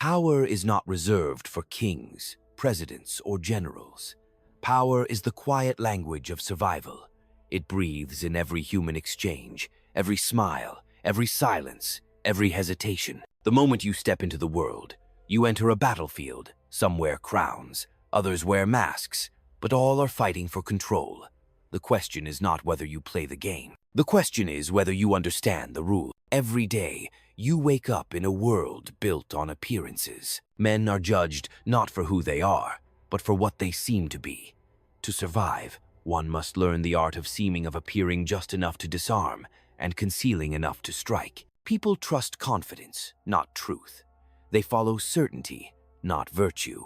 Power is not reserved for kings, presidents, or generals. Power is the quiet language of survival. It breathes in every human exchange, every smile, every silence, every hesitation. The moment you step into the world, you enter a battlefield. Some wear crowns, others wear masks, but all are fighting for control. The question is not whether you play the game. The question is whether you understand the rule. Every day, you wake up in a world built on appearances. Men are judged not for who they are, but for what they seem to be. To survive, one must learn the art of seeming, of appearing just enough to disarm and concealing enough to strike. People trust confidence, not truth. They follow certainty, not virtue.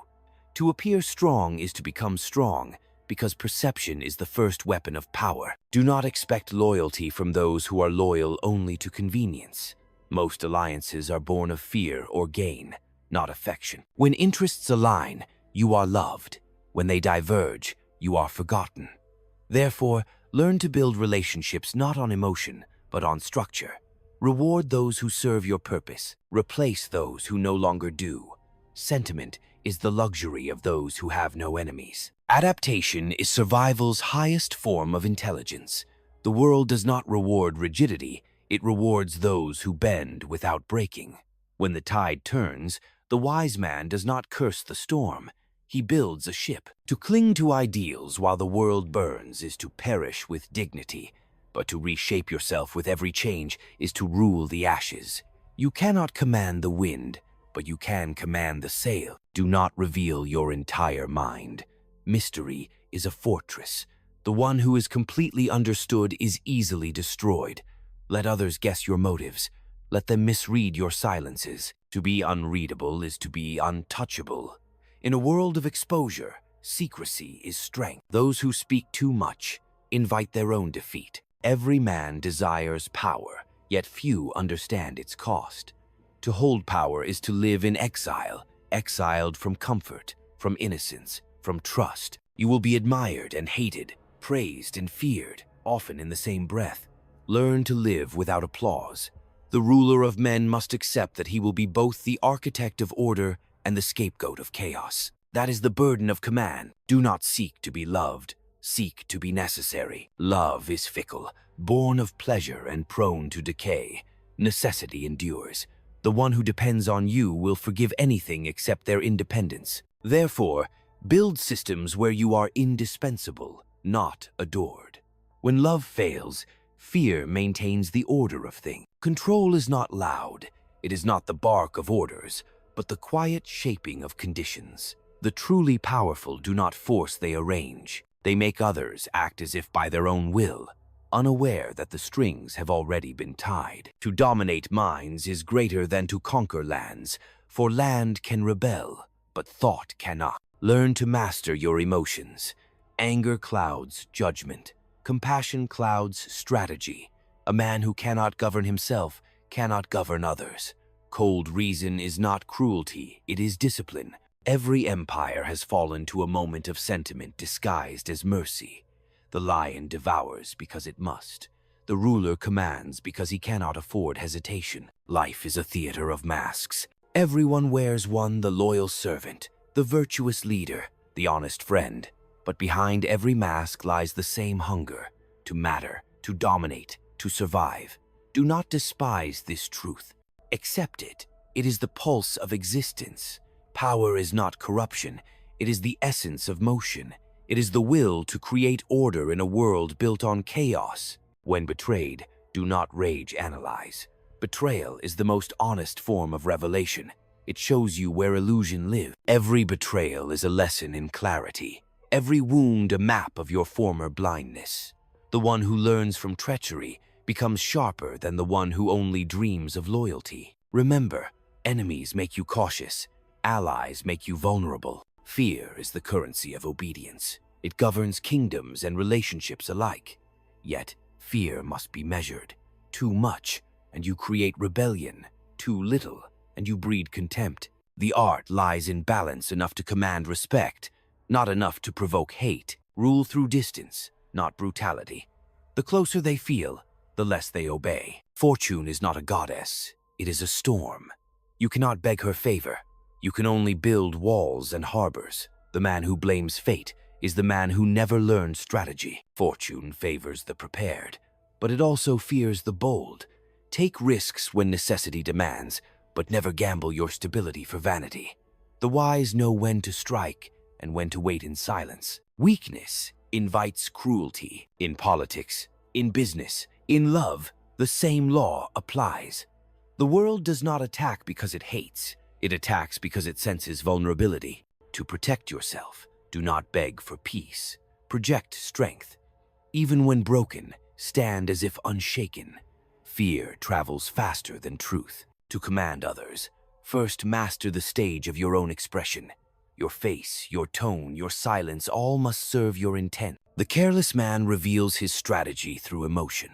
To appear strong is to become strong, because perception is the first weapon of power. Do not expect loyalty from those who are loyal only to convenience. Most alliances are born of fear or gain, not affection. When interests align, you are loved. When they diverge, you are forgotten. Therefore, learn to build relationships not on emotion, but on structure. Reward those who serve your purpose. Replace those who no longer do. Sentiment is the luxury of those who have no enemies. Adaptation is survival's highest form of intelligence. The world does not reward rigidity, it rewards those who bend without breaking. When the tide turns, the wise man does not curse the storm. He builds a ship. To cling to ideals while the world burns is to perish with dignity, but to reshape yourself with every change is to rule the ashes. You cannot command the wind, but you can command the sail. Do not reveal your entire mind. Mystery is a fortress. The one who is completely understood is easily destroyed. Let others guess your motives. Let them misread your silences. To be unreadable is to be untouchable. In a world of exposure, secrecy is strength. Those who speak too much invite their own defeat. Every man desires power, yet few understand its cost. To hold power is to live in exile, exiled from comfort, from innocence, from trust. You will be admired and hated, praised and feared, often in the same breath. Learn to live without applause. The ruler of men must accept that he will be both the architect of order and the scapegoat of chaos. That is the burden of command. Do not seek to be loved. Seek to be necessary. Love is fickle, born of pleasure and prone to decay. Necessity endures. The one who depends on you will forgive anything except their independence. Therefore, build systems where you are indispensable, not adored. When love fails, fear maintains the order of things. Control is not loud. It is not the bark of orders, but the quiet shaping of conditions. The truly powerful do not force, they arrange. They make others act as if by their own will, unaware that the strings have already been tied. To dominate minds is greater than to conquer lands, for land can rebel, but thought cannot. Learn to master your emotions. Anger clouds judgment. Compassion clouds strategy. A man who cannot govern himself cannot govern others. Cold reason is not cruelty, it is discipline. Every empire has fallen to a moment of sentiment disguised as mercy. The lion devours because it must. The ruler commands because he cannot afford hesitation. Life is a theater of masks. Everyone wears one: the loyal servant, the virtuous leader, the honest friend. But behind every mask lies the same hunger: to matter, to dominate, to survive. Do not despise this truth. Accept it. It is the pulse of existence. Power is not corruption. It is the essence of motion. It is the will to create order in a world built on chaos. When betrayed, do not rage, analyze. Betrayal is the most honest form of revelation. It shows you where illusion lives. Every betrayal is a lesson in clarity. Every wound a map of your former blindness. The one who learns from treachery becomes sharper than the one who only dreams of loyalty. Remember, enemies make you cautious. Allies make you vulnerable. Fear is the currency of obedience. It governs kingdoms and relationships alike. Yet, fear must be measured. Too much, and you create rebellion. Too little, and you breed contempt. The art lies in balance, enough to command respect, not enough to provoke hate. Rule through distance, not brutality. The closer they feel, the less they obey. Fortune is not a goddess. It is a storm. You cannot beg her favor. You can only build walls and harbors. The man who blames fate is the man who never learned strategy. Fortune favors the prepared, but it also fears the bold. Take risks when necessity demands, but never gamble your stability for vanity. The wise know when to strike and when to wait in silence. Weakness invites cruelty. In politics, in business, in love, the same law applies. The world does not attack because it hates. It attacks because it senses vulnerability. To protect yourself, do not beg for peace. Project strength. Even when broken, stand as if unshaken. Fear travels faster than truth. To command others, first master the stage of your own expression. Your face, your tone, your silence, all must serve your intent. The careless man reveals his strategy through emotion.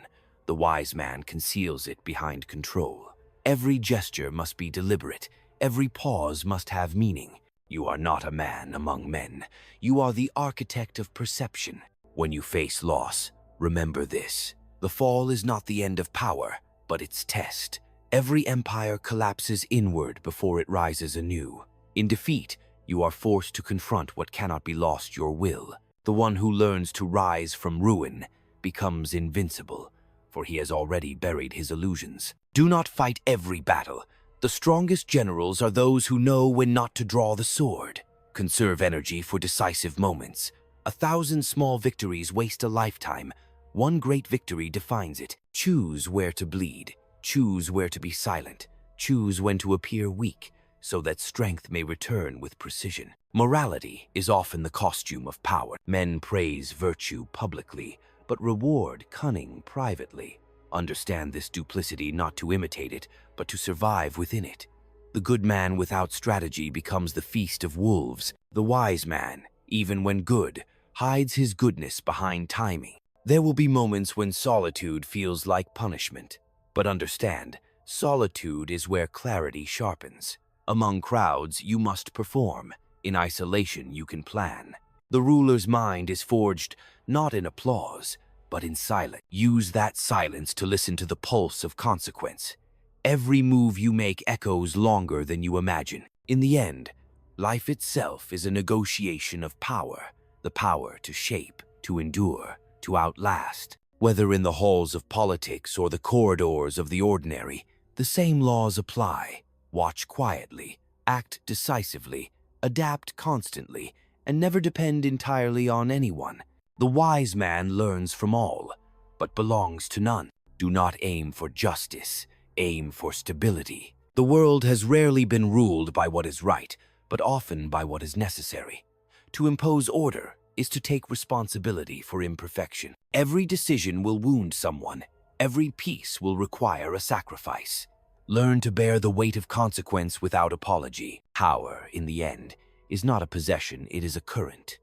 The wise man conceals it behind control. Every gesture must be deliberate. Every pause must have meaning. You are not a man among men. You are the architect of perception. When you face loss, remember this. The fall is not the end of power, but its test. Every empire collapses inward before it rises anew. In defeat, you are forced to confront what cannot be lost, your will. The one who learns to rise from ruin becomes invincible, for he has already buried his illusions. Do not fight every battle. The strongest generals are those who know when not to draw the sword. Conserve energy for decisive moments. 1,000 small victories waste a lifetime. One great victory defines it. Choose where to bleed. Choose where to be silent. Choose when to appear weak, so that strength may return with precision. Morality is often the costume of power. Men praise virtue publicly, but reward cunning privately. Understand this duplicity not to imitate it, but to survive within it. The good man without strategy becomes the feast of wolves. The wise man, even when good, hides his goodness behind timing. There will be moments when solitude feels like punishment, but understand, solitude is where clarity sharpens. Among crowds, you must perform. In isolation, you can plan. The ruler's mind is forged not in applause, but in silence. Use that silence to listen to the pulse of consequence. Every move you make echoes longer than you imagine. In the end, life itself is a negotiation of power, the power to shape, to endure, to outlast. Whether in the halls of politics or the corridors of the ordinary, the same laws apply. Watch quietly, act decisively, adapt constantly, and never depend entirely on anyone. The wise man learns from all, but belongs to none. Do not aim for justice, aim for stability. The world has rarely been ruled by what is right, but often by what is necessary. To impose order is to take responsibility for imperfection. Every decision will wound someone. Every peace will require a sacrifice. Learn to bear the weight of consequence without apology. Power, in the end, is not a possession, it is a current.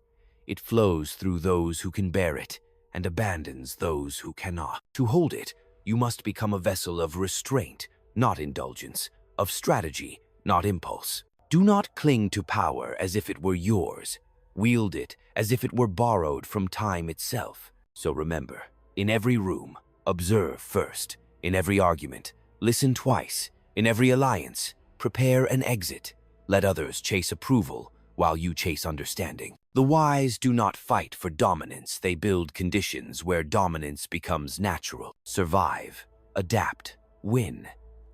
It flows through those who can bear it and abandons those who cannot. To hold it, you must become a vessel of restraint, not indulgence, of strategy, not impulse. Do not cling to power as if it were yours. Wield it as if it were borrowed from time itself. So remember, in every room, observe first. In every argument, listen twice. In every alliance, prepare an exit. Let others chase approval while you chase understanding. The wise do not fight for dominance. They build conditions where dominance becomes natural. Survive, adapt, win.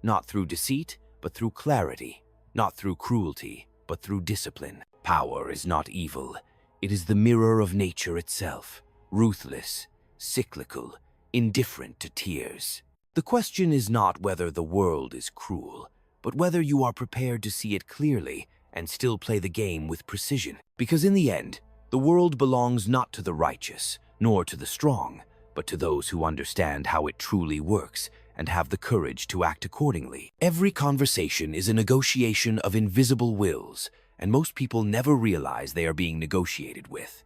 Not through deceit, but through clarity. Not through cruelty, but through discipline. Power is not evil. It is the mirror of nature itself. Ruthless, cyclical, indifferent to tears. The question is not whether the world is cruel, but whether you are prepared to see it clearly and still play the game with precision. Because in the end, the world belongs not to the righteous, nor to the strong, but to those who understand how it truly works and have the courage to act accordingly. Every conversation is a negotiation of invisible wills, and most people never realize they are being negotiated with.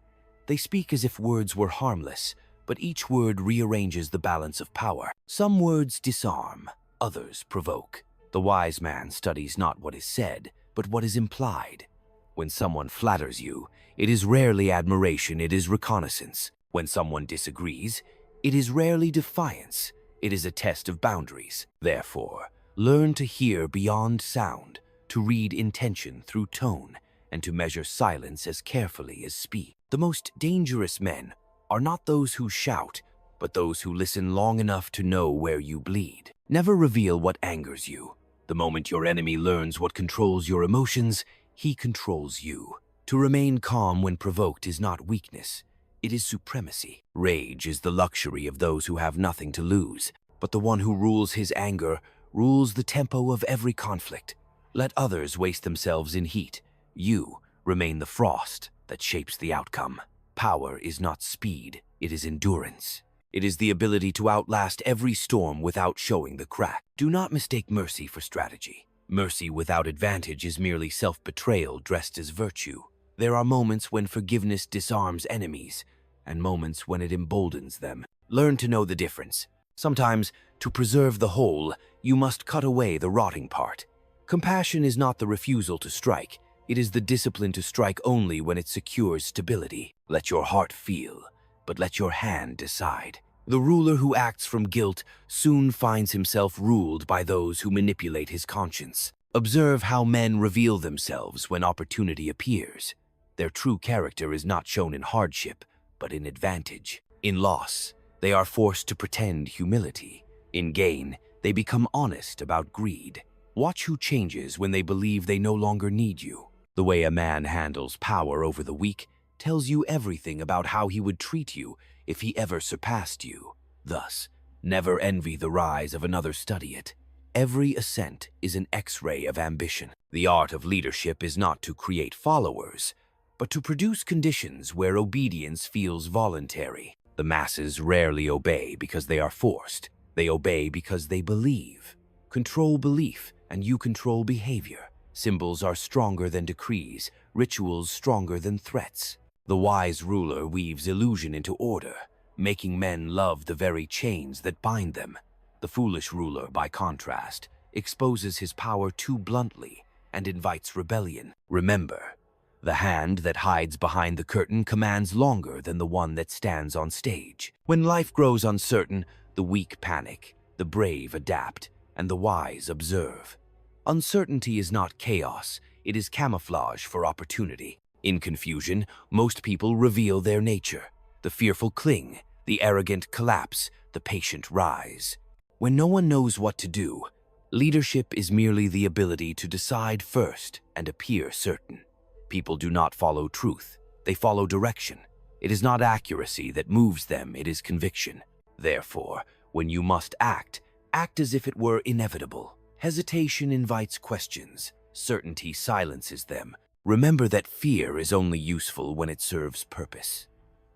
They speak as if words were harmless, but each word rearranges the balance of power. Some words disarm, others provoke. The wise man studies not what is said, but what is implied. When someone flatters you, it is rarely admiration, it is reconnaissance. When someone disagrees, it is rarely defiance, it is a test of boundaries. Therefore, learn to hear beyond sound. to read intention through tone, and to measure silence as carefully as speech. The most dangerous men are not those who shout, but those who listen long enough to know where you bleed. Never reveal what angers you. The moment your enemy learns what controls your emotions, he controls you. To remain calm when provoked is not weakness, it is supremacy. Rage is the luxury of those who have nothing to lose, but the one who rules his anger rules the tempo of every conflict. Let others waste themselves in heat. You remain the frost that shapes the outcome. Power is not speed, it is endurance. It is the ability to outlast every storm without showing the crack. Do not mistake mercy for strategy. Mercy without advantage is merely self-betrayal dressed as virtue. There are moments when forgiveness disarms enemies, and moments when it emboldens them. Learn to know the difference. Sometimes, to preserve the whole, you must cut away the rotting part. Compassion is not the refusal to strike. It is the discipline to strike only when it secures stability. Let your heart feel, but let your hand decide. The ruler who acts from guilt soon finds himself ruled by those who manipulate his conscience. Observe how men reveal themselves when opportunity appears. Their true character is not shown in hardship, but in advantage. In loss, they are forced to pretend humility. In gain, they become honest about greed. Watch who changes when they believe they no longer need you. The way a man handles power over the weak tells you everything about how he would treat you if he ever surpassed you. Thus, never envy the rise of another, study it. Every ascent is an X-ray of ambition. The art of leadership is not to create followers, but to produce conditions where obedience feels voluntary. The masses rarely obey because they are forced. They obey because they believe. Control belief, and you control behavior. Symbols are stronger than decrees, rituals stronger than threats. The wise ruler weaves illusion into order, making men love the very chains that bind them. The foolish ruler, by contrast, exposes his power too bluntly and invites rebellion. Remember, the hand that hides behind the curtain commands longer than the one that stands on stage. When life grows uncertain, the weak panic, the brave adapt, and the wise observe. Uncertainty is not chaos, it is camouflage for opportunity. In confusion, most people reveal their nature. The fearful cling, the arrogant collapse, the patient rise. When no one knows what to do, leadership is merely the ability to decide first and appear certain. People do not follow truth, they follow direction. It is not accuracy that moves them, it is conviction. Therefore, when you must act, act as if it were inevitable. Hesitation invites questions, certainty silences them. Remember that fear is only useful when it serves purpose.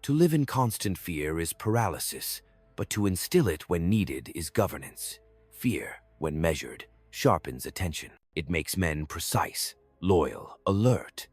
To live in constant fear is paralysis, but to instill it when needed is governance. Fear, when measured, sharpens attention. It makes men precise, loyal, alert.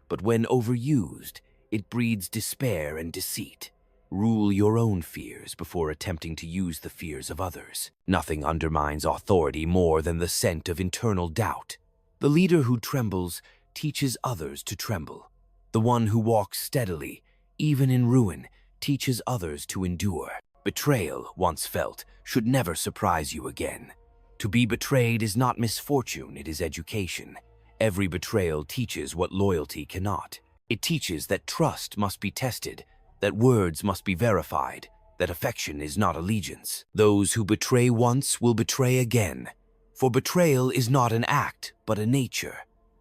But when overused, it breeds despair and deceit. Rule your own fears before attempting to use the fears of others. Nothing undermines authority more than the scent of internal doubt. The leader who trembles teaches others to tremble. The one who walks steadily, even in ruin, teaches others to endure. Betrayal, once felt, should never surprise you again. To be betrayed is not misfortune, it is education. Every betrayal teaches what loyalty cannot. It teaches that trust must be tested, that words must be verified, that affection is not allegiance. Those who betray once will betray again. For betrayal is not an act, but a nature.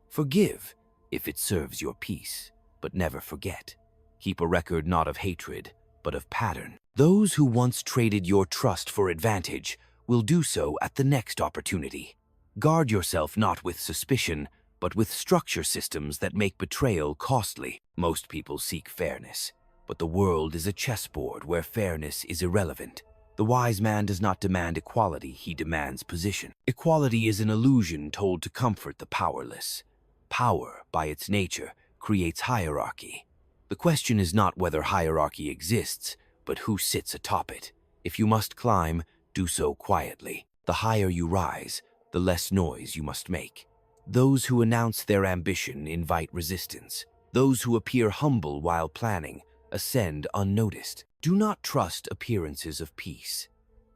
Forgive if it serves your peace, but never forget. Keep a record not of hatred, but of pattern. Those who once traded your trust for advantage will do so at the next opportunity. Guard yourself not with suspicion, but with structure systems that make betrayal costly. Most people seek fairness, but the world is a chessboard where fairness is irrelevant. The wise man does not demand equality, he demands position. Equality is an illusion told to comfort the powerless. Power, by its nature, creates hierarchy. The question is not whether hierarchy exists, but who sits atop it. If you must climb, do so quietly. The higher you rise, the less noise you must make. Those who announce their ambition invite resistance. Those who appear humble while planning ascend unnoticed. Do not trust appearances of peace.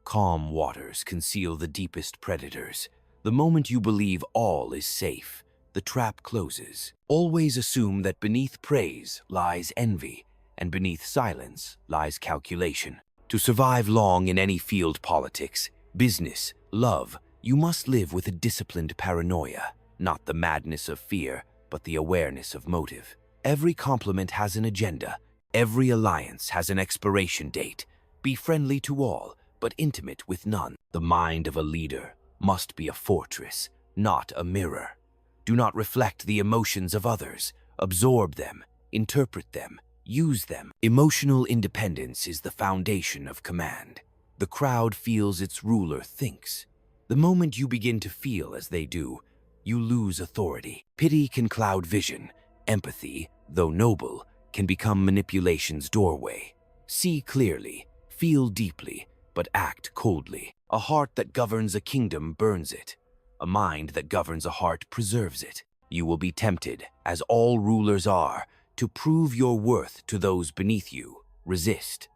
Calm waters conceal the deepest predators. The moment you believe all is safe, the trap closes. Always assume that beneath praise lies envy, and beneath silence lies calculation. To survive long in any field, politics, business, love, you must live with a disciplined paranoia, not the madness of fear, but the awareness of motive. Every compliment has an agenda. Every alliance has an expiration date. Be friendly to all, but intimate with none. The mind of a leader must be a fortress, not a mirror. Do not reflect the emotions of others. Absorb them, interpret them, use them. Emotional independence is the foundation of command. The crowd feels its ruler thinks. The moment you begin to feel as they do, you lose authority. Pity can cloud vision. Empathy, though noble, can become manipulation's doorway. See clearly, feel deeply, but act coldly. A heart that governs a kingdom burns it. A mind that governs a heart preserves it. You will be tempted, as all rulers are, to prove your worth to those beneath you. Resist.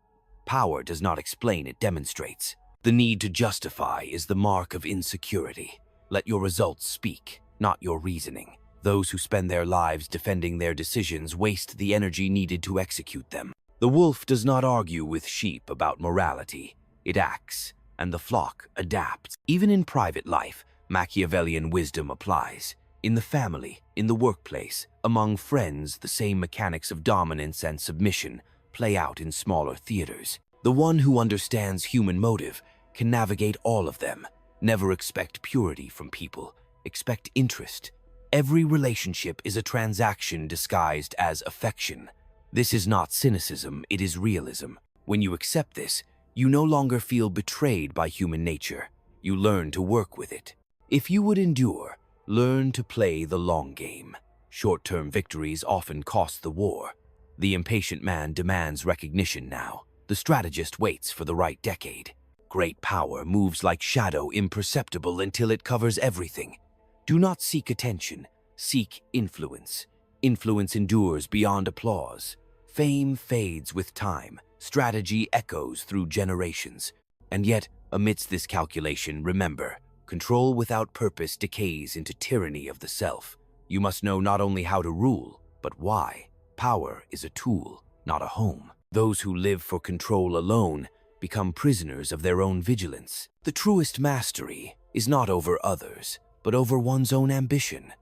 Power does not explain, it demonstrates. The need to justify is the mark of insecurity. Let your results speak, not your reasoning. Those who spend their lives defending their decisions waste the energy needed to execute them. The wolf does not argue with sheep about morality. It acts, and the flock adapts. Even in private life, Machiavellian wisdom applies. In the family, in the workplace, among friends, the same mechanics of dominance and submission play out in smaller theaters. The one who understands human motive can navigate all of them. Never expect purity from people. Expect interest. Every relationship is a transaction disguised as affection. This is not cynicism, it is realism. When you accept this, you no longer feel betrayed by human nature. You learn to work with it. If you would endure, learn to play the long game. Short-term victories often cost the war. The impatient man demands recognition now. The strategist waits for the right decade. Great power moves like shadow, imperceptible until it covers everything. Do not seek attention, seek influence. Influence endures beyond applause. Fame fades with time. Strategy echoes through generations. And yet, amidst this calculation, remember, control without purpose decays into tyranny of the self. You must know not only how to rule, but why. Power is a tool, not a home. Those who live for control alone become prisoners of their own vigilance. The truest mastery is not over others, but over one's own ambition.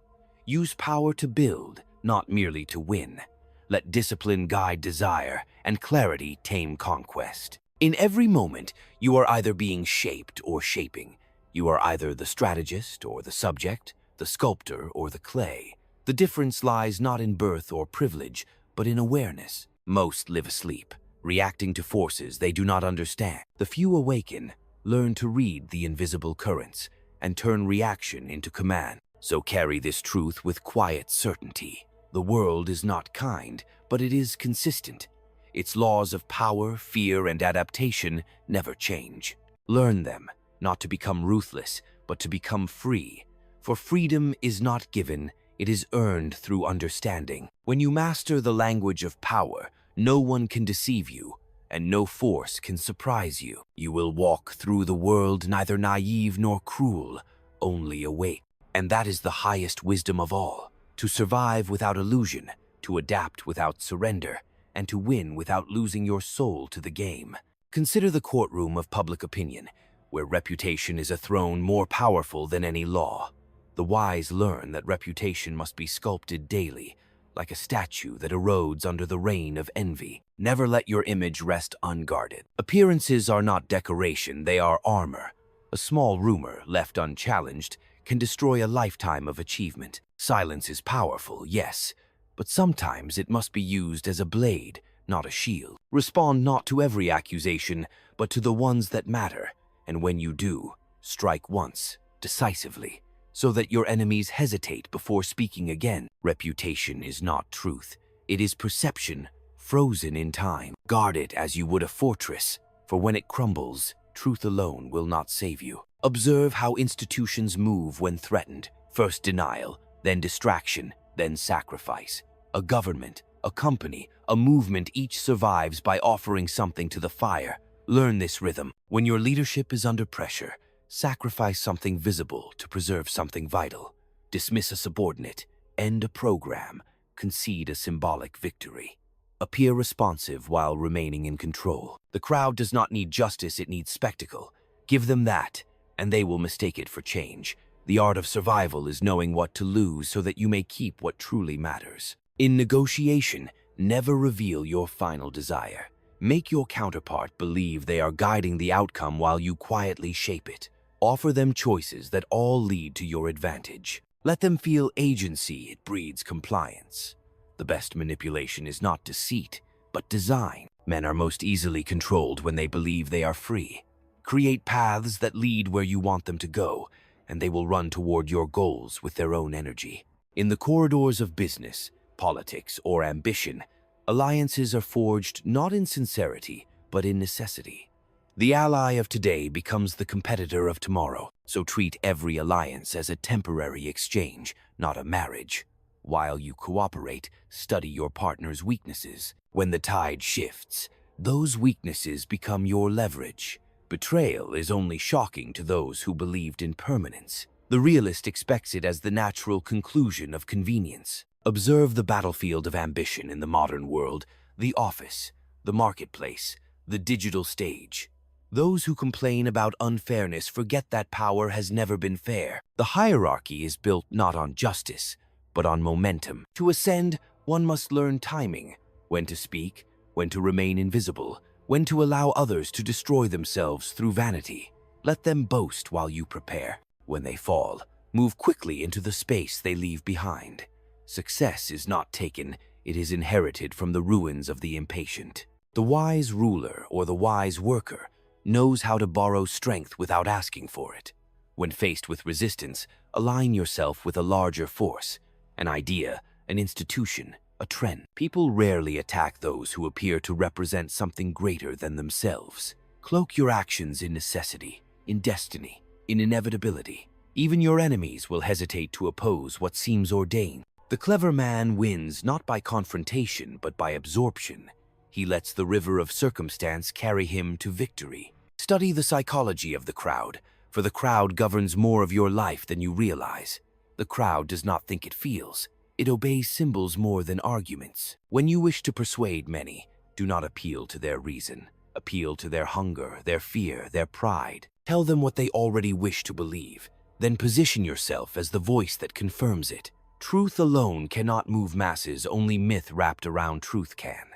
Use power to build, not merely to win. Let discipline guide desire, and clarity tame conquest. In every moment, you are either being shaped or shaping. You are either the strategist or the subject, the sculptor or the clay. The difference lies not in birth or privilege, but in awareness. Most live asleep, reacting to forces they do not understand. The few awaken, learn to read the invisible currents, and turn reaction into command. So carry this truth with quiet certainty. The world is not kind, but it is consistent. Its laws of power, fear, and adaptation never change. Learn them, not to become ruthless, but to become free. For freedom is not given, it is earned through understanding. When you master the language of power, no one can deceive you, and no force can surprise you. You will walk through the world neither naive nor cruel, only awake. And that is the highest wisdom of all, to survive without illusion, to adapt without surrender, and to win without losing your soul to the game. Consider the courtroom of public opinion, where reputation is a throne more powerful than any law. The wise learn that reputation must be sculpted daily, like a statue that erodes under the rain of envy. Never let your image rest unguarded. Appearances are not decoration, they are armor. A small rumor, left unchallenged, can destroy a lifetime of achievement. Silence is powerful, yes, but sometimes it must be used as a blade, not a shield. Respond not to every accusation, but to the ones that matter, and when you do, strike once, decisively, so that your enemies hesitate before speaking again. Reputation is not truth. It is perception, frozen in time. Guard it as you would a fortress, for when it crumbles, truth alone will not save you. Observe how institutions move when threatened. First denial, then distraction, then sacrifice. A government, a company, a movement, each survives by offering something to the fire. Learn this rhythm. When your leadership is under pressure, sacrifice something visible to preserve something vital. Dismiss a subordinate, end a program, concede a symbolic victory. Appear responsive while remaining in control. The crowd does not need justice, it needs spectacle. Give them that, and they will mistake it for change. The art of survival is knowing what to lose so that you may keep what truly matters. In negotiation, never reveal your final desire. Make your counterpart believe they are guiding the outcome while you quietly shape it. Offer them choices that all lead to your advantage. Let them feel agency, it breeds compliance. The best manipulation is not deceit, but design. Men are most easily controlled when they believe they are free. Create paths that lead where you want them to go, and they will run toward your goals with their own energy. In the corridors of business, politics, or ambition, alliances are forged not in sincerity, but in necessity. The ally of today becomes the competitor of tomorrow, so treat every alliance as a temporary exchange, not a marriage. While you cooperate, study your partner's weaknesses. When the tide shifts, those weaknesses become your leverage. Betrayal is only shocking to those who believed in permanence. The realist expects it as the natural conclusion of convenience. Observe the battlefield of ambition in the modern world, the office, the marketplace, the digital stage. Those who complain about unfairness forget that power has never been fair. The hierarchy is built not on justice, but on momentum. To ascend, one must learn timing, when to speak, when to remain invisible, when to allow others to destroy themselves through vanity. Let them boast while you prepare. When they fall, move quickly into the space they leave behind. Success is not taken, it is inherited from the ruins of the impatient. The wise ruler or the wise worker knows how to borrow strength without asking for it. When faced with resistance, align yourself with a larger force, an idea, an institution, a trend. People rarely attack those who appear to represent something greater than themselves. Cloak your actions in necessity, in destiny, in inevitability. Even your enemies will hesitate to oppose what seems ordained. The clever man wins not by confrontation, but by absorption. He lets the river of circumstance carry him to victory. Study the psychology of the crowd, for the crowd governs more of your life than you realize. The crowd does not think it feels. It obeys symbols more than arguments. When you wish to persuade many, do not appeal to their reason. Appeal to their hunger, their fear, their pride. Tell them what they already wish to believe. Then position yourself as the voice that confirms it. Truth alone cannot move masses, only myth wrapped around truth can.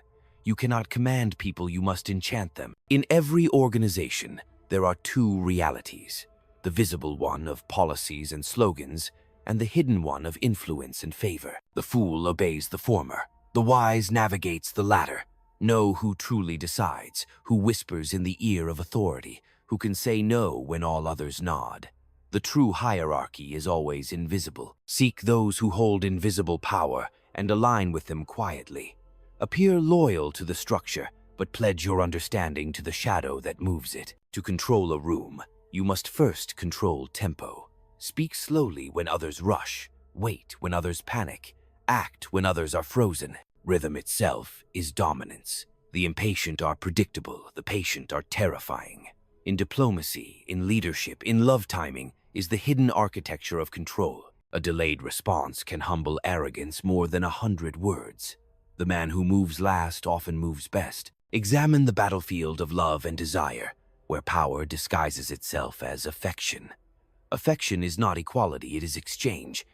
You cannot command people, you must enchant them. In every organization, there are two realities. The visible one of policies and slogans, and the hidden one of influence and favor. The fool obeys the former. The wise navigates the latter. Know who truly decides, who whispers in the ear of authority, who can say no when all others nod. The true hierarchy is always invisible. Seek those who hold invisible power and align with them quietly. Appear loyal to the structure, but pledge your understanding to the shadow that moves it. To control a room, you must first control tempo. Speak slowly when others rush. Wait when others panic. Act when others are frozen. Rhythm itself is dominance. The impatient are predictable, the patient are terrifying. In diplomacy, in leadership, in love timing is the hidden architecture of control. A delayed response can humble arrogance more than 100 words. The man who moves last often moves best. Examine the battlefield of love and desire, where power disguises itself as affection. Affection is not equality, it is exchange.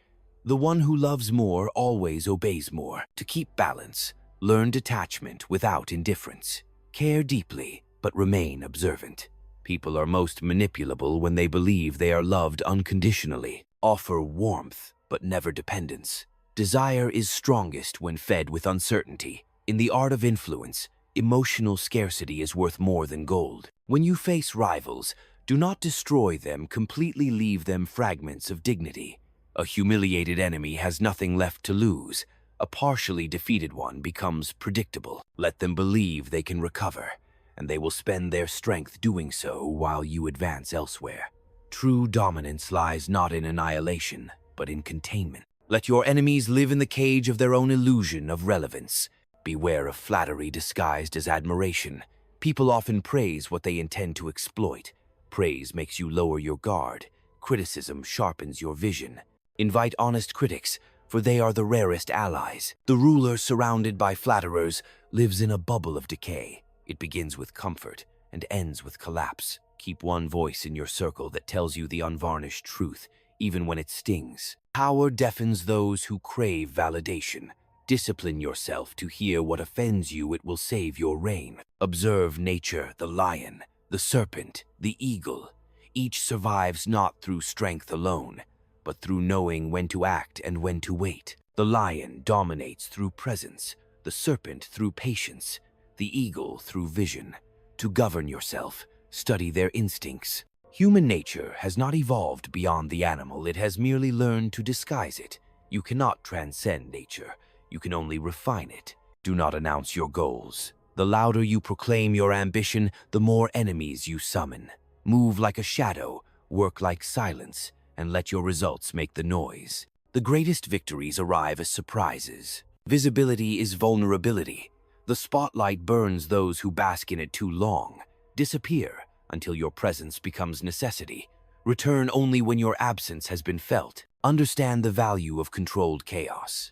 The one who loves more always obeys more. To keep balance, learn detachment without indifference. Care deeply, but remain observant. People are most manipulable when they believe they are loved unconditionally. Offer warmth, but never dependence. Desire is strongest when fed with uncertainty. In the art of influence, emotional scarcity is worth more than gold. When you face rivals, do not destroy them, completely leave them fragments of dignity. A humiliated enemy has nothing left to lose. A partially defeated one becomes predictable. Let them believe they can recover, and they will spend their strength doing so while you advance elsewhere. True dominance lies not in annihilation, but in containment. Let your enemies live in the cage of their own illusion of relevance. Beware of flattery disguised as admiration. People often praise what they intend to exploit. Praise makes you lower your guard. Criticism sharpens your vision. Invite honest critics, for they are the rarest allies. The ruler, surrounded by flatterers, lives in a bubble of decay. It begins with comfort and ends with collapse. Keep one voice in your circle that tells you the unvarnished truth, even when it stings. Power deafens those who crave validation. Discipline yourself to hear what offends you, it will save your reign. Observe nature, the lion, the serpent, the eagle. Each survives not through strength alone, but through knowing when to act and when to wait. The lion dominates through presence, the serpent through patience, the eagle through vision. To govern yourself, study their instincts. Human nature has not evolved beyond the animal, it has merely learned to disguise it. You cannot transcend nature, you can only refine it. Do not announce your goals. The louder you proclaim your ambition, the more enemies you summon. Move like a shadow, work like silence, and let your results make the noise. The greatest victories arrive as surprises. Visibility is vulnerability. The spotlight burns those who bask in it too long. Disappear until your presence becomes necessity. Return only when your absence has been felt. Understand the value of controlled chaos.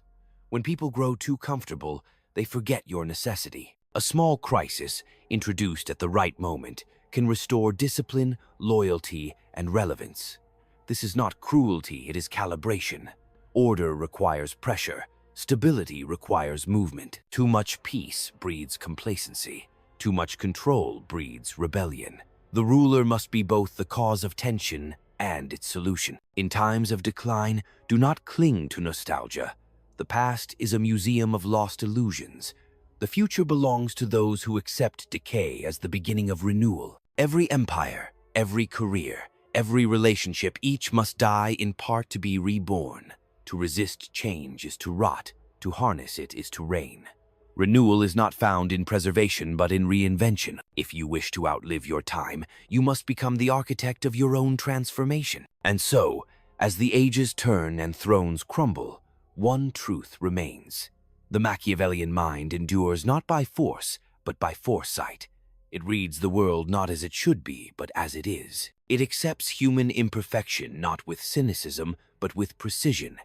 When people grow too comfortable, they forget your necessity. A small crisis, introduced at the right moment, can restore discipline, loyalty, and relevance. This is not cruelty, it is calibration. Order requires pressure. Stability requires movement. Too much peace breeds complacency. Too much control breeds rebellion. The ruler must be both the cause of tension and its solution. In times of decline, do not cling to nostalgia. The past is a museum of lost illusions. The future belongs to those who accept decay as the beginning of renewal. Every empire, every career, every relationship, each must die in part to be reborn. To resist change is to rot, to harness it is to reign. Renewal is not found in preservation but in reinvention. If you wish to outlive your time, you must become the architect of your own transformation. And so, as the ages turn and thrones crumble, one truth remains. The Machiavellian mind endures not by force, but by foresight. It reads the world not as it should be, but as it is. It accepts human imperfection not with cynicism, but with precision.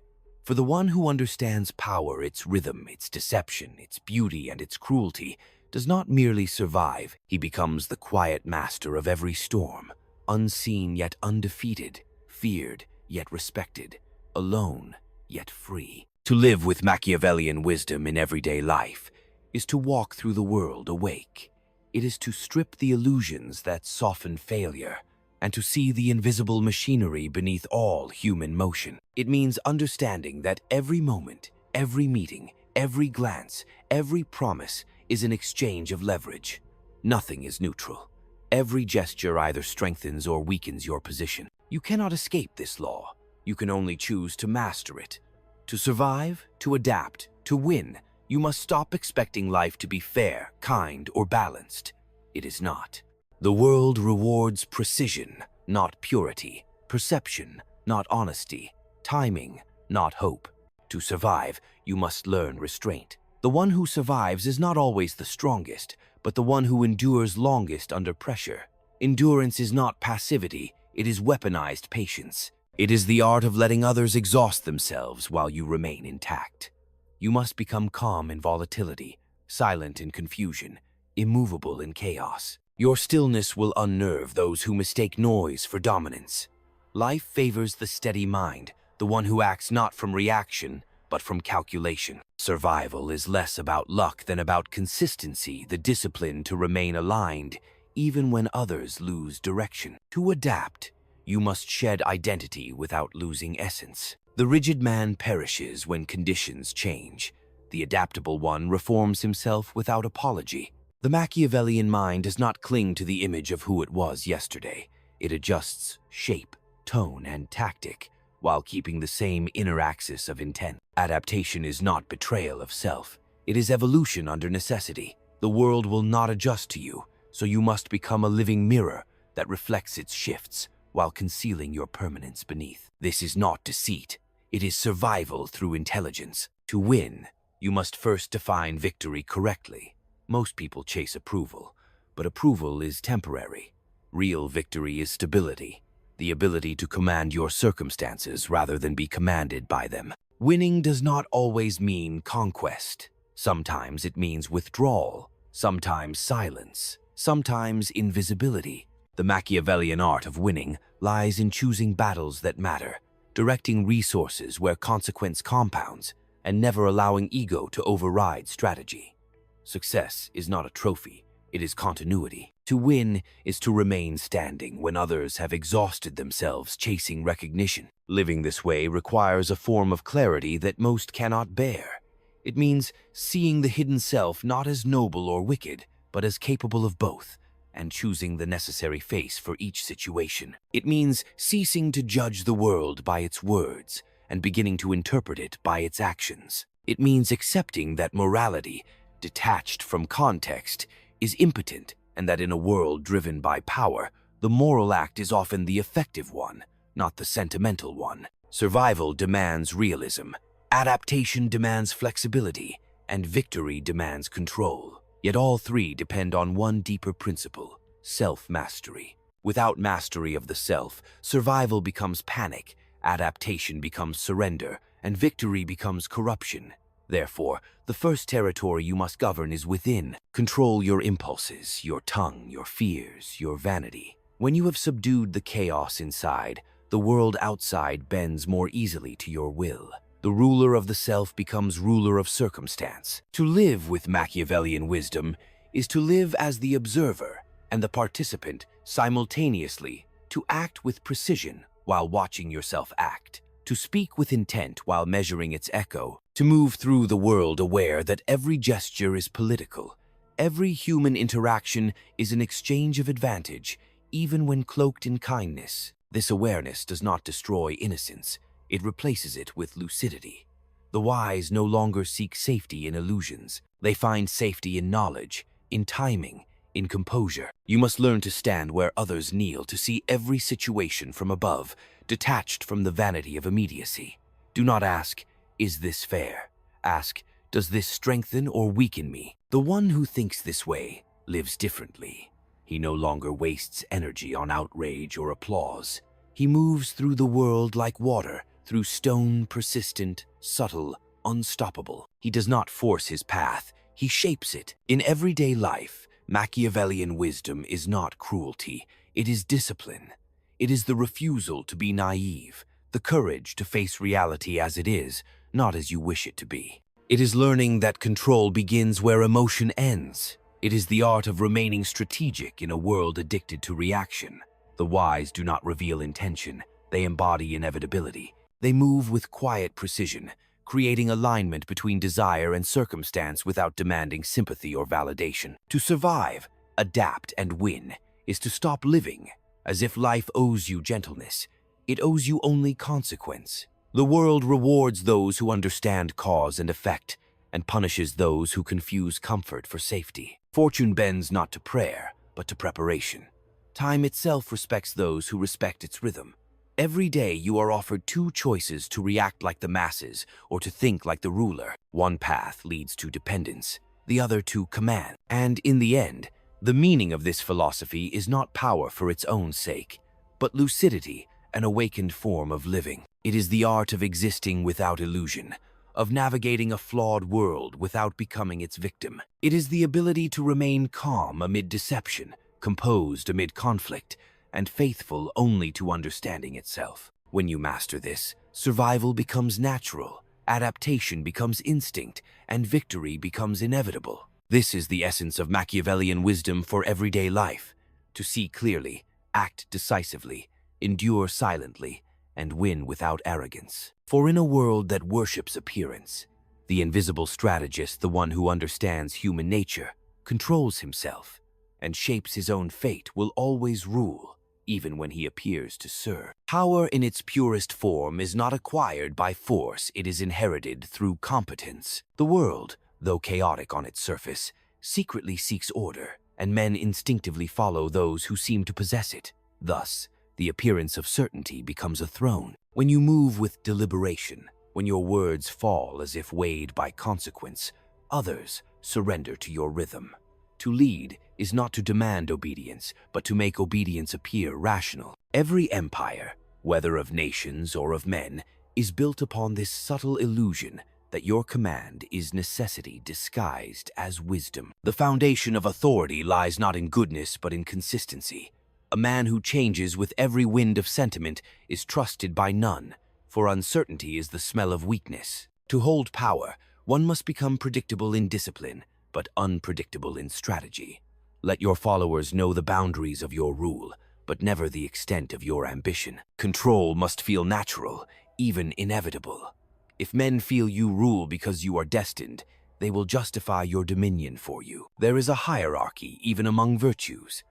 For the one who understands power, its rhythm, its deception, its beauty, and its cruelty, does not merely survive, he becomes the quiet master of every storm, unseen yet undefeated, feared yet respected, alone yet free. To live with Machiavellian wisdom in everyday life is to walk through the world awake. It is to strip the illusions that soften failure, and to see the invisible machinery beneath all human motion. It means understanding that every moment, every meeting, every glance, every promise is an exchange of leverage. Nothing is neutral. Every gesture either strengthens or weakens your position. You cannot escape this law. You can only choose to master it. To survive, to adapt, to win, you must stop expecting life to be fair, kind, or balanced. It is not. The world rewards precision, not purity, perception, not honesty, timing, not hope. To survive, you must learn restraint. The one who survives is not always the strongest, but the one who endures longest under pressure. Endurance is not passivity, it is weaponized patience. It is the art of letting others exhaust themselves while you remain intact. You must become calm in volatility, silent in confusion, immovable in chaos. Your stillness will unnerve those who mistake noise for dominance. Life favors the steady mind, the one who acts not from reaction, but from calculation. Survival is less about luck than about consistency, the discipline to remain aligned, even when others lose direction. To adapt, you must shed identity without losing essence. The rigid man perishes when conditions change. The adaptable one reforms himself without apology. The Machiavellian mind does not cling to the image of who it was yesterday. It adjusts shape, tone, and tactic, while keeping the same inner axis of intent. Adaptation is not betrayal of self. It is evolution under necessity. The world will not adjust to you, so you must become a living mirror that reflects its shifts, while concealing your permanence beneath. This is not deceit. It is survival through intelligence. To win, you must first define victory correctly. Most people chase approval, but approval is temporary. Real victory is stability. the ability to command your circumstances rather than be commanded by them. Winning does not always mean conquest. Sometimes it means withdrawal, sometimes silence, sometimes invisibility. The Machiavellian art of winning lies in choosing battles that matter, directing resources where consequence compounds, and never allowing ego to override strategy. Success is not a trophy, it is continuity. To win is to remain standing when others have exhausted themselves chasing recognition. Living this way requires a form of clarity that most cannot bear. It means seeing the hidden self not as noble or wicked, but as capable of both, and choosing the necessary face for each situation. It means ceasing to judge the world by its words and beginning to interpret it by its actions. It means accepting that morality, detached from context, is impotent, and that in a world driven by power, the moral act is often the effective one, not the sentimental one. Survival demands realism, adaptation demands flexibility, and victory demands control. Yet all three depend on one deeper principle: self-mastery. Without mastery of the self, survival becomes panic, adaptation becomes surrender, and victory becomes corruption. Therefore, the first territory you must govern is within. Control your impulses, your tongue, your fears, your vanity. When you have subdued the chaos inside, the world outside bends more easily to your will. The ruler of the self becomes ruler of circumstance. To live with Machiavellian wisdom is to live as the observer and the participant simultaneously, to act with precision while watching yourself act, to speak with intent while measuring its echo, to move through the world aware that every gesture is political. Every human interaction is an exchange of advantage, even when cloaked in kindness. This awareness does not destroy innocence. It replaces it with lucidity. The wise no longer seek safety in illusions. They find safety in knowledge, in timing, in composure. You must learn to stand where others kneel, to see every situation from above, detached from the vanity of immediacy. Do not ask, "Is this fair?" Ask, "Does this strengthen or weaken me?" The one who thinks this way lives differently. He no longer wastes energy on outrage or applause. He moves through the world like water, through stone, persistent, subtle, unstoppable. He does not force his path, he shapes it. In everyday life, Machiavellian wisdom is not cruelty, it is discipline. It is the refusal to be naive, the courage to face reality as it is, not as you wish it to be. It is learning that control begins where emotion ends. It is the art of remaining strategic in a world addicted to reaction. The wise do not reveal intention, they embody inevitability. They move with quiet precision, creating alignment between desire and circumstance without demanding sympathy or validation. To survive, adapt, and win is to stop living as if life owes you gentleness. It owes you only consequence. The world rewards those who understand cause and effect, and punishes those who confuse comfort for safety. Fortune bends not to prayer, but to preparation. Time itself respects those who respect its rhythm. Every day you are offered two choices: to react like the masses or to think like the ruler. One path leads to dependence, the other to command. And in the end, the meaning of this philosophy is not power for its own sake, but lucidity, an awakened form of living. It is the art of existing without illusion, of navigating a flawed world without becoming its victim. It is the ability to remain calm amid deception, composed amid conflict, and faithful only to understanding itself. When you master this, survival becomes natural, adaptation becomes instinct, and victory becomes inevitable. This is the essence of Machiavellian wisdom for everyday life: to see clearly, act decisively, endure silently, and win without arrogance. For in a world that worships appearance, the invisible strategist, the one who understands human nature, controls himself, and shapes his own fate, will always rule, even when he appears to serve. Power in its purest form is not acquired by force, it is inherited through competence. The world, though chaotic on its surface, secretly seeks order, and men instinctively follow those who seem to possess it. Thus, the appearance of certainty becomes a throne. When you move with deliberation, when your words fall as if weighed by consequence, others surrender to your rhythm. To lead is not to demand obedience, but to make obedience appear rational. Every empire, whether of nations or of men, is built upon this subtle illusion that your command is necessity disguised as wisdom. The foundation of authority lies not in goodness but in consistency. A man who changes with every wind of sentiment is trusted by none, for uncertainty is the smell of weakness. To hold power, one must become predictable in discipline, but unpredictable in strategy. Let your followers know the boundaries of your rule, but never the extent of your ambition. Control must feel natural, even inevitable. If men feel you rule because you are destined, they will justify your dominion for you. There is a hierarchy even among virtues.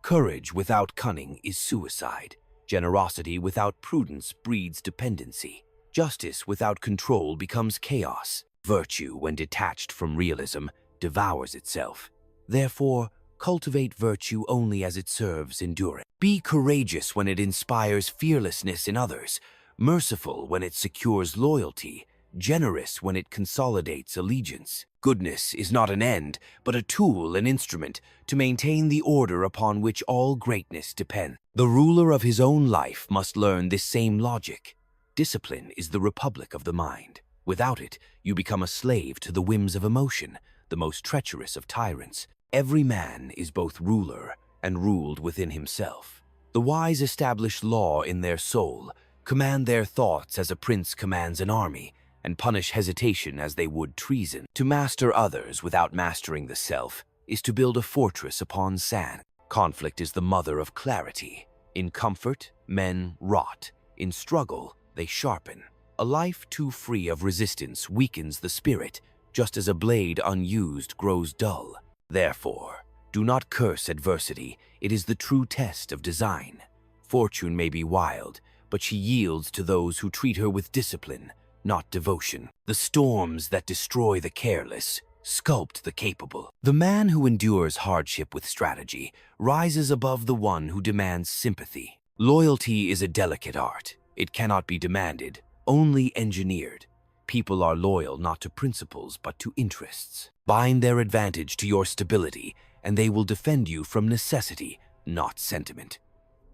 Courage without cunning is suicide. Generosity without prudence breeds dependency. Justice without control becomes chaos. Virtue, when detached from realism, devours itself. Therefore, cultivate virtue only as it serves endurance. Be courageous when it inspires fearlessness in others, merciful when it secures loyalty, generous when it consolidates allegiance. Goodness is not an end, but a tool, an instrument, to maintain the order upon which all greatness depends. The ruler of his own life must learn this same logic. Discipline is the republic of the mind. Without it, you become a slave to the whims of emotion, the most treacherous of tyrants. Every man is both ruler and ruled within himself. The wise establish law in their soul, command their thoughts as a prince commands an army, and punish hesitation as they would treason. To master others without mastering the self is to build a fortress upon sand. Conflict is the mother of clarity. In comfort, men rot. In struggle, they sharpen. A life too free of resistance weakens the spirit, just as a blade unused grows dull. Therefore, do not curse adversity. It is the true test of design. Fortune may be wild, but she yields to those who treat her with discipline, not devotion. The storms that destroy the careless sculpt the capable. The man who endures hardship with strategy rises above the one who demands sympathy. Loyalty is a delicate art. It cannot be demanded, only engineered. People are loyal not to principles but to interests. Bind their advantage to your stability, and they will defend you from necessity, not sentiment.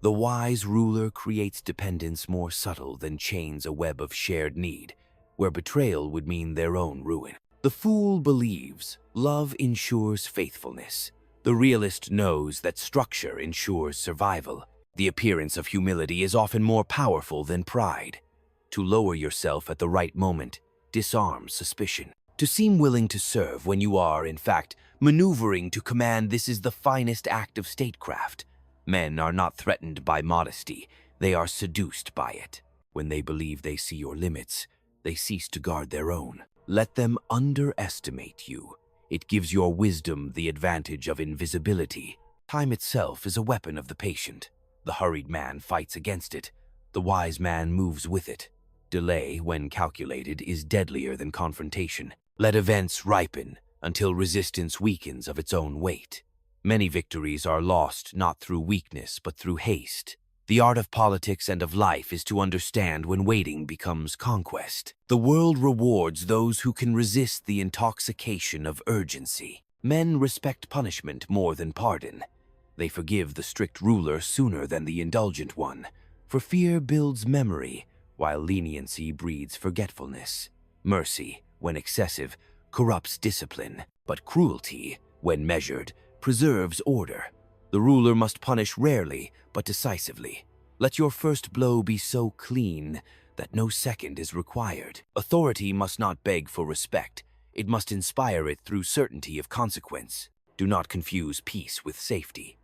The wise ruler creates dependence more subtle than chains a web of shared need, where betrayal would mean their own ruin. The fool believes love ensures faithfulness. The realist knows that structure ensures survival. The appearance of humility is often more powerful than pride. To lower yourself at the right moment disarms suspicion. To seem willing to serve when you are, in fact, maneuvering to command, this is the finest act of statecraft. Men are not threatened by modesty, they are seduced by it. When they believe they see your limits, they cease to guard their own. Let them underestimate you. It gives your wisdom the advantage of invisibility. Time itself is a weapon of the patient. The hurried man fights against it. The wise man moves with it. Delay, when calculated, is deadlier than confrontation. Let events ripen until resistance weakens of its own weight. Many victories are lost not through weakness but through haste. The art of politics and of life is to understand when waiting becomes conquest. The world rewards those who can resist the intoxication of urgency. Men respect punishment more than pardon. They forgive the strict ruler sooner than the indulgent one, for fear builds memory, while leniency breeds forgetfulness. Mercy, when excessive, corrupts discipline, but cruelty, when measured, preserves order. The ruler must punish rarely, but decisively. Let your first blow be so clean that no second is required. Authority must not beg for respect. It must inspire it through certainty of consequence. Do not confuse peace with safety.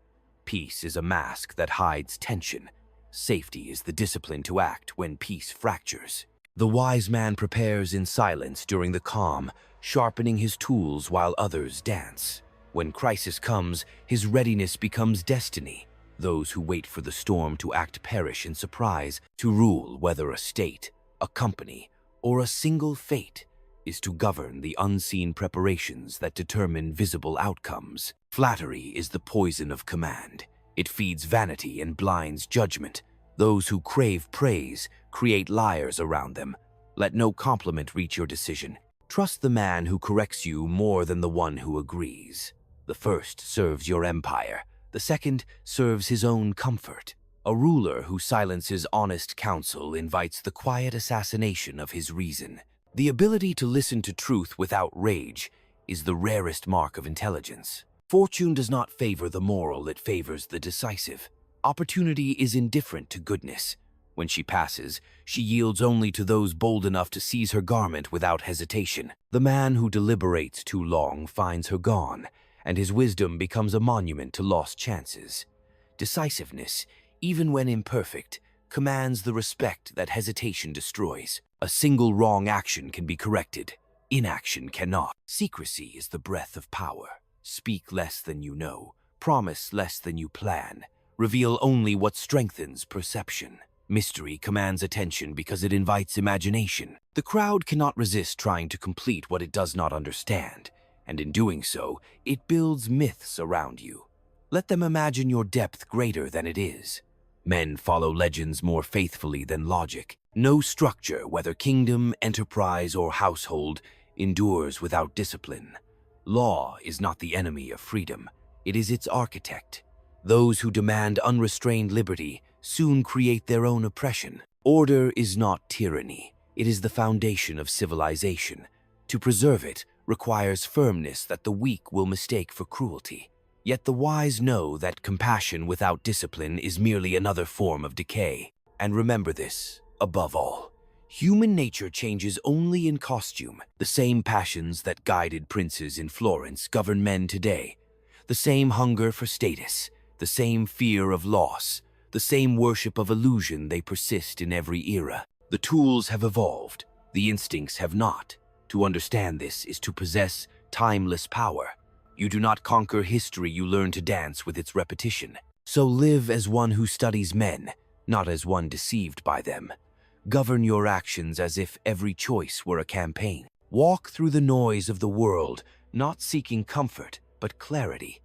Peace is a mask that hides tension. Safety is the discipline to act when peace fractures. The wise man prepares in silence during the calm, sharpening his tools while others dance. When crisis comes, his readiness becomes destiny. Those who wait for the storm to act perish in surprise. To rule, whether a state, a company, or a single fate, is to govern the unseen preparations that determine visible outcomes. Flattery is the poison of command. It feeds vanity and blinds judgment. Those who crave praise create liars around them. Let no compliment reach your decision. Trust the man who corrects you more than the one who agrees. The first serves your empire. The second serves his own comfort. A ruler who silences honest counsel invites the quiet assassination of his reason. The ability to listen to truth without rage is the rarest mark of intelligence. Fortune does not favor the moral, it favors the decisive. Opportunity is indifferent to goodness. When she passes, she yields only to those bold enough to seize her garment without hesitation. The man who deliberates too long finds her gone, and his wisdom becomes a monument to lost chances. Decisiveness, even when imperfect, commands the respect that hesitation destroys. A single wrong action can be corrected. Inaction cannot. Secrecy is the breath of power. Speak less than you know. Promise less than you plan. Reveal only what strengthens perception. Mystery commands attention because it invites imagination. The crowd cannot resist trying to complete what it does not understand, and in doing so, it builds myths around you. Let them imagine your depth greater than it is. Men follow legends more faithfully than logic. No structure, whether kingdom, enterprise, or household, endures without discipline. Law is not the enemy of freedom. It is its architect. Those who demand unrestrained liberty soon create their own oppression. Order is not tyranny. It is the foundation of civilization. To preserve it requires firmness that the weak will mistake for cruelty. Yet the wise know that compassion without discipline is merely another form of decay. And remember this, above all. Human nature changes only in costume. The same passions that guided princes in Florence govern men today. The same hunger for status, the same fear of loss, the same worship of illusion, they persist in every era. The tools have evolved, the instincts have not. To understand this is to possess timeless power. You do not conquer history, you learn to dance with its repetition. So live as one who studies men, not as one deceived by them. Govern your actions as if every choice were a campaign. Walk through the noise of the world, not seeking comfort, but clarity.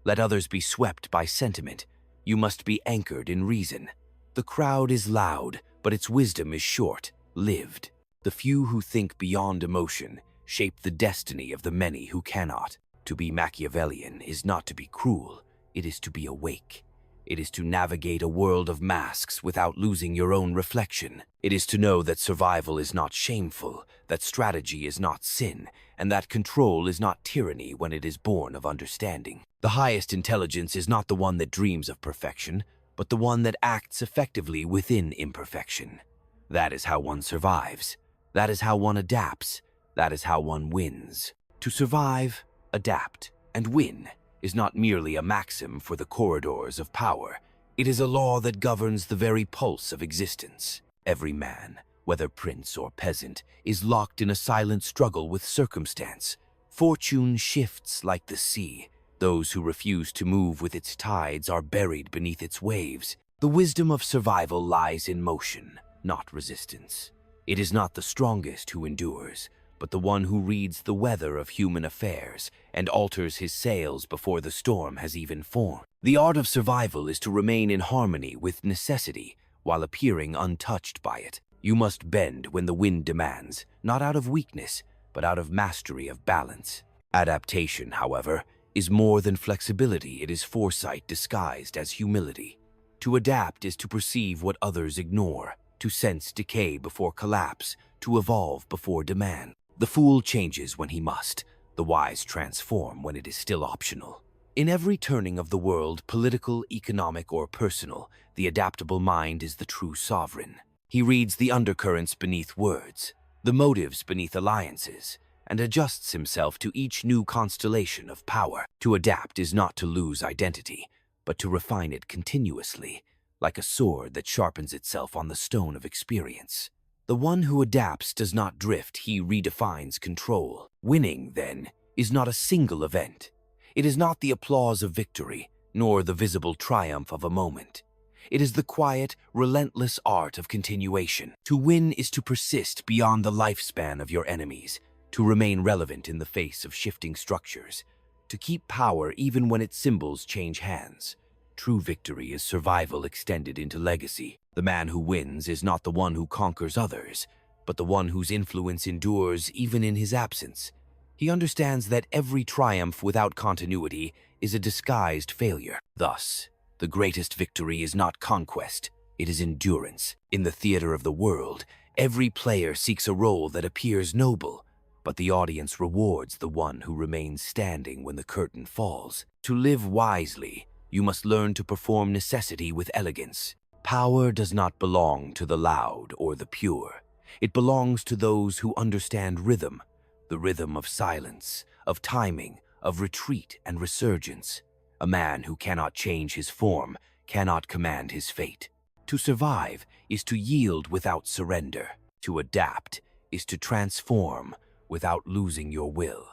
Let others be swept by sentiment. You must be anchored in reason. The crowd is loud, but its wisdom is short-lived. The few who think beyond emotion shape the destiny of the many who cannot. To be Machiavellian is not to be cruel, it is to be awake. It is to navigate a world of masks without losing your own reflection. It is to know that survival is not shameful, that strategy is not sin, and that control is not tyranny when it is born of understanding. The highest intelligence is not the one that dreams of perfection, but the one that acts effectively within imperfection. That is how one survives. That is how one adapts. That is how one wins. To survive, adapt, and win is not merely a maxim for the corridors of power. It is a law that governs the very pulse of existence. Every man, whether prince or peasant, is locked in a silent struggle with circumstance. Fortune shifts like the sea. Those who refuse to move with its tides are buried beneath its waves. The wisdom of survival lies in motion, not resistance. It is not the strongest who endures, but the one who reads the weather of human affairs and alters his sails before the storm has even formed. The art of survival is to remain in harmony with necessity while appearing untouched by it. You must bend when the wind demands, not out of weakness, but out of mastery of balance. Adaptation, however, is more than flexibility, it is foresight disguised as humility. To adapt is to perceive what others ignore, to sense decay before collapse, to evolve before demand. The fool changes when he must. The wise transform when it is still optional. In every turning of the world, political, economic, or personal, the adaptable mind is the true sovereign. He reads the undercurrents beneath words, the motives beneath alliances, and adjusts himself to each new constellation of power. To adapt is not to lose identity, but to refine it continuously, like a sword that sharpens itself on the stone of experience. The one who adapts does not drift, he redefines control. Winning, then, is not a single event. It is not the applause of victory, nor the visible triumph of a moment. It is the quiet, relentless art of continuation. To win is to persist beyond the lifespan of your enemies, to remain relevant in the face of shifting structures, to keep power even when its symbols change hands. True victory is survival extended into legacy. The man who wins is not the one who conquers others, but the one whose influence endures even in his absence. He understands that every triumph without continuity is a disguised failure. Thus, The greatest victory is not conquest, it is endurance. In the theater of the world, every player seeks a role that appears noble, but the audience rewards the one who remains standing when the curtain falls. To live wisely, you must learn to perform necessity with elegance. Power does not belong to the loud or the pure. It belongs to those who understand rhythm, the rhythm of silence, of timing, of retreat and resurgence. A man who cannot change his form cannot command his fate. To survive is to yield without surrender. To adapt is to transform without losing your will.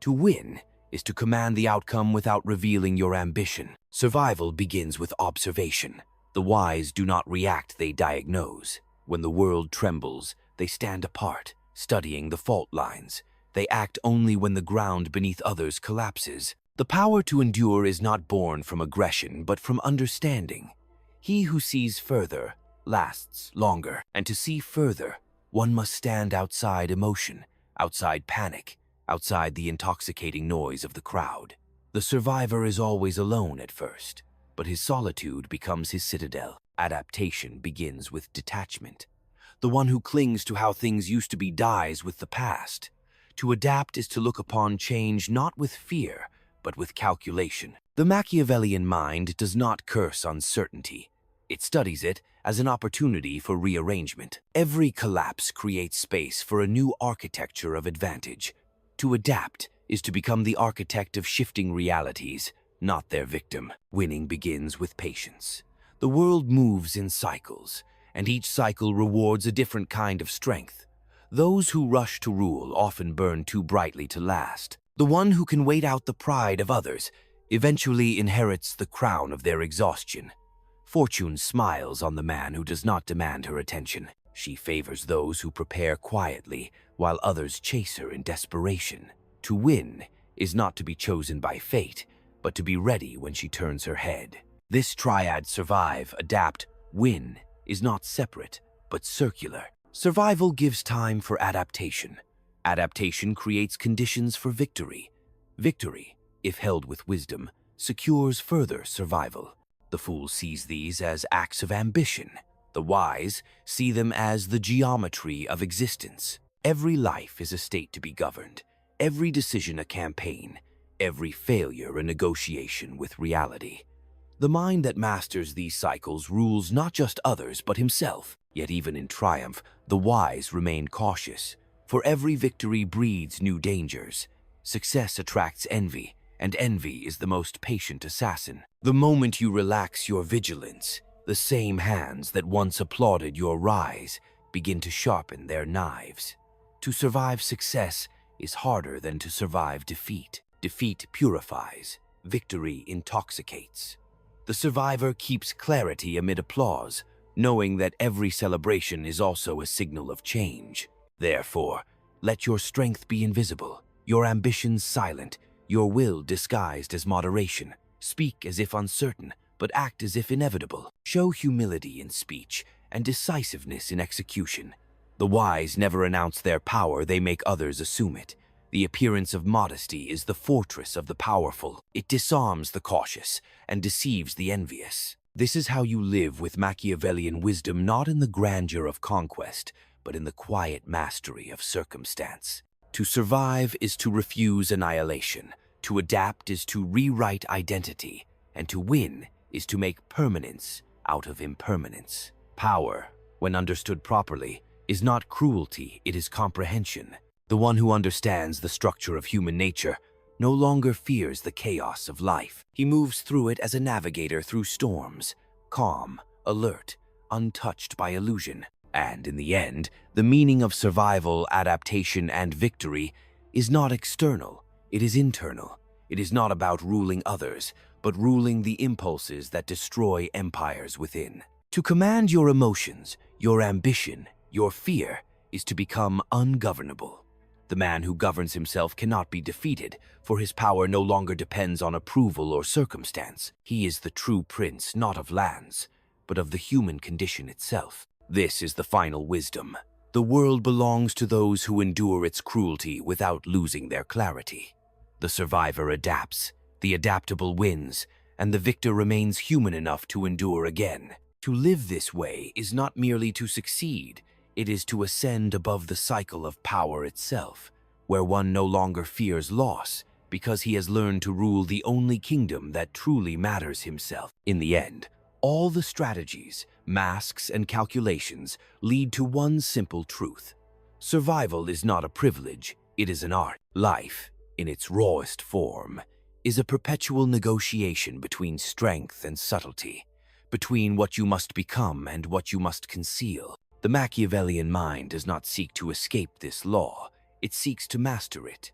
To win is to command the outcome without revealing your ambition. Survival begins with observation. The wise do not react, they diagnose. When the world trembles, they stand apart, studying the fault lines. They act only when the ground beneath others collapses. The power to endure is not born from aggression, but from understanding. He who sees further lasts longer, and to see further, one must stand outside emotion, outside panic, outside the intoxicating noise of the crowd. The survivor is always alone at first, but his solitude becomes his citadel. Adaptation begins with detachment. The one who clings to how things used to be dies with the past. To adapt is to look upon change not with fear, but with calculation. The Machiavellian mind does not curse uncertainty. It studies it as an opportunity for rearrangement. Every collapse creates space for a new architecture of advantage. To adapt is to become the architect of shifting realities, not their victim. Winning begins with patience. The world moves in cycles, and each cycle rewards a different kind of strength. Those who rush to rule often burn too brightly to last. The one who can wait out the pride of others eventually inherits the crown of their exhaustion. Fortune smiles on the man who does not demand her attention. She favors those who prepare quietly, while others chase her in desperation. To win is not to be chosen by fate, but to be ready when she turns her head. This triad, survive, adapt, win, is not separate, but circular. Survival gives time for adaptation. Adaptation creates conditions for victory. Victory, if held with wisdom, secures further survival. The fool sees these as acts of ambition. The wise see them as the geometry of existence. Every life is a state to be governed, every decision a campaign, every failure a negotiation with reality. The mind that masters these cycles rules not just others but himself. Yet even in triumph, the wise remain cautious. For every victory breeds new dangers. Success attracts envy, and envy is the most patient assassin. The moment you relax your vigilance, the same hands that once applauded your rise begin to sharpen their knives. To survive success is harder than to survive defeat. Defeat purifies, victory intoxicates. The survivor keeps clarity amid applause, knowing that every celebration is also a signal of change. Therefore, let your strength be invisible, your ambitions silent, your will disguised as moderation. Speak as if uncertain, but act as if inevitable. Show humility in speech and decisiveness in execution. The wise never announce their power, they make others assume it. The appearance of modesty is the fortress of the powerful. It disarms the cautious and deceives the envious. This is how you live with Machiavellian wisdom, not in the grandeur of conquest, but in the quiet mastery of circumstance. To survive is to refuse annihilation. To adapt is to rewrite identity. And to win is to make permanence out of impermanence. Power, when understood properly, is not cruelty, it is comprehension. The one who understands the structure of human nature no longer fears the chaos of life. He moves through it as a navigator through storms, calm, alert, untouched by illusion. And in the end, the meaning of survival, adaptation, and victory is not external, it is internal. It is not about ruling others, but ruling the impulses that destroy empires within. To command your emotions, your ambition, your fear, is to become ungovernable. The man who governs himself cannot be defeated, for his power no longer depends on approval or circumstance. He is the true prince, not of lands, but of the human condition itself. This is the final wisdom. The world belongs to those who endure its cruelty without losing their clarity. The survivor adapts, the adaptable wins, and the victor remains human enough to endure again. To live this way is not merely to succeed, it is to ascend above the cycle of power itself, where one no longer fears loss, because he has learned to rule the only kingdom that truly matters himself. In the end, all the strategies, masks, and calculations lead to one simple truth. Survival is not a privilege, it is an art. Life, in its rawest form, is a perpetual negotiation between strength and subtlety, between what you must become and what you must conceal. The Machiavellian mind does not seek to escape this law, it seeks to master it.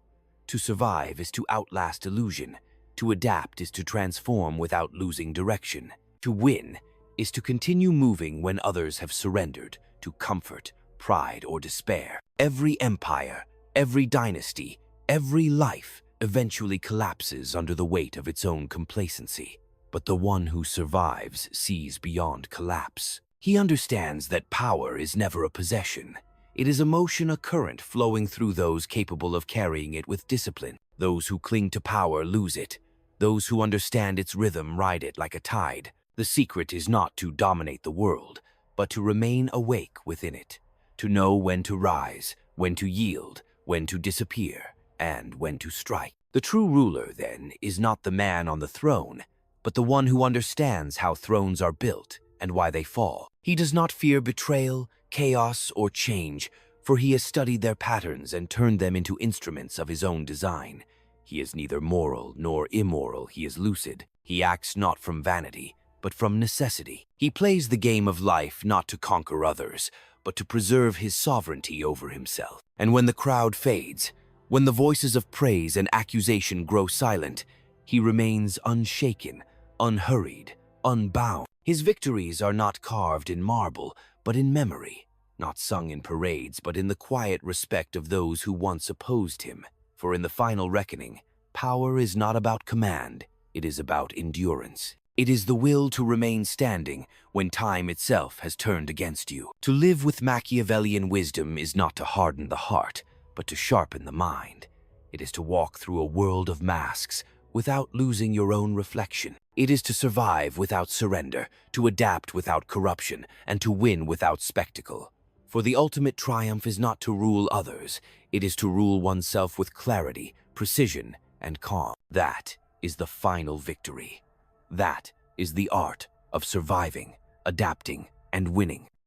To survive is to outlast illusion, to adapt is to transform without losing direction. To win is to continue moving when others have surrendered to comfort, pride, or despair. Every empire, every dynasty, every life eventually collapses under the weight of its own complacency. But the one who survives sees beyond collapse. He understands that power is never a possession. It is a motion, a current flowing through those capable of carrying it with discipline. Those who cling to power lose it. Those who understand its rhythm ride it like a tide. The secret is not to dominate the world, but to remain awake within it, to know when to rise, when to yield, when to disappear, and when to strike. The true ruler, then, is not the man on the throne, but the one who understands how thrones are built and why they fall. He does not fear betrayal, chaos, or change, for he has studied their patterns and turned them into instruments of his own design. He is neither moral nor immoral, he is lucid. He acts not from vanity, but from necessity. He plays the game of life not to conquer others, but to preserve his sovereignty over himself. And when the crowd fades, when the voices of praise and accusation grow silent, he remains unshaken, unhurried, unbound. His victories are not carved in marble, but in memory, not sung in parades, but in the quiet respect of those who once opposed him. For in the final reckoning, power is not about command, it is about endurance. It is the will to remain standing when time itself has turned against you. To live with Machiavellian wisdom is not to harden the heart, but to sharpen the mind. It is to walk through a world of masks without losing your own reflection. It is to survive without surrender, to adapt without corruption, and to win without spectacle. For the ultimate triumph is not to rule others, it is to rule oneself with clarity, precision, and calm. That is the final victory. That is the art of surviving, adapting, and winning.